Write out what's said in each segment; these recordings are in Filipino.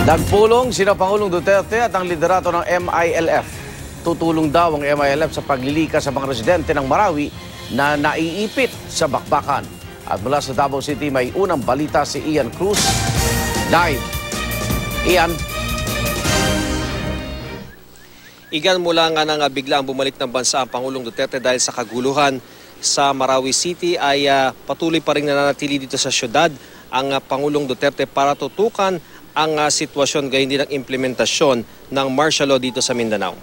Nagpulong sina Pangulong Duterte at ang liderato ng MILF. Tutulong daw ang MILF sa paglilikas sa mga residente ng Marawi na naiipit sa bakbakan. At mula sa Davao City may unang balita si Ian Cruz. Live. Ian. Igan, mula nga nang bigla ang bumalik ng bansa ang Pangulong Duterte dahil sa kaguluhan sa Marawi City ay patuloy pa rin nananatili dito sa syudad ang Pangulong Duterte para tutukan ang sitwasyon gayon din ang implementasyon ng martial law dito sa Mindanao.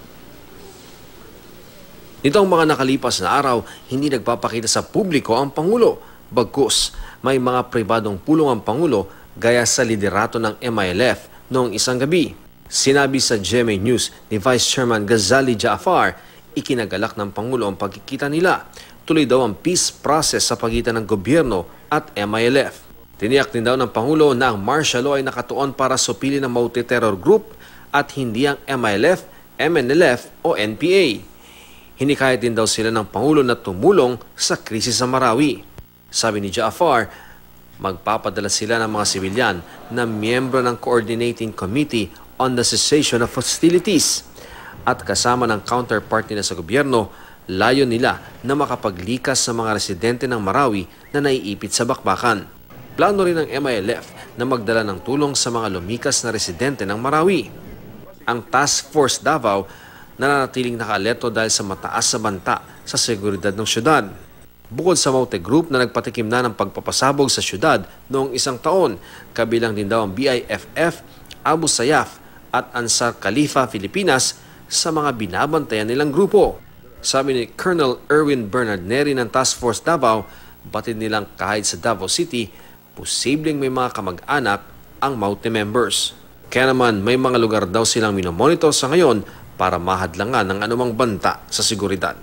Nitong mga nakalipas na araw, hindi nagpapakita sa publiko ang Pangulo. Bagkus, may mga pribadong pulong ang Pangulo gaya sa liderato ng MILF noong isang gabi. Sinabi sa GMA News ni Vice Chairman Ghazali Jaafar, ikinagalak ng Pangulo ang pagkikita nila. Tuloy daw ang peace process sa pagitan ng gobyerno at MILF. Tiniyak din daw ng Pangulo na ang martial law ay nakatuon para supili ng multi-terror group at hindi ang MILF, MNLF o NPA. Hinikayat din daw sila ng Pangulo na tumulong sa krisis sa Marawi. Sabi ni Jaafar, magpapadala sila ng mga sibilyan na miyembro ng Coordinating Committee on the Cessation of Hostilities at kasama ng counterpart nila sa gobyerno, layo nila na makapaglikas sa mga residente ng Marawi na naiipit sa bakbakan. Plano rin ng MILF na magdala ng tulong sa mga lumikas na residente ng Marawi. Ang Task Force Davao nananatiling nakaalerto dahil sa mataas sa banta sa seguridad ng syudad. Bukod sa Maute Group na nagpatikim na ng pagpapasabog sa syudad noong isang taon, kabilang din daw ang BIFF, Abu Sayyaf at Ansar Khalifa Filipinas sa mga binabantayan nilang grupo. Sabi ni Colonel Erwin Bernard Neri ng Task Force Davao, batid nilang kahit sa Davao City, posibleng may mga kamag-anak ang Maute members. Kaya naman may mga lugar daw silang minomonitor sa ngayon para mahadlangan ng anumang banta sa seguridad.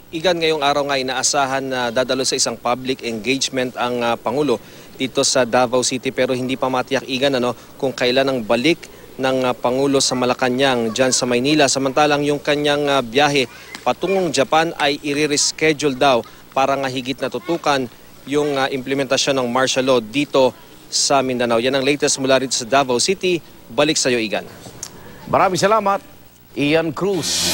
Igan, ngayong araw nga inaasahan na dadalo sa isang public engagement ang Pangulo dito sa Davao City pero hindi pa matiyak, Igan, kung kailan ang balik ng Pangulo sa Malacanang dyan sa Maynila. Samantalang yung kanyang biyahe patungong Japan ay i-reschedule daw para nga higit na tutukan yung implementasyon ng martial law dito sa Mindanao. Yan ang latest mula rito sa Davao City. Balik sa iyo, Igan. Maraming salamat, Ian Cruz.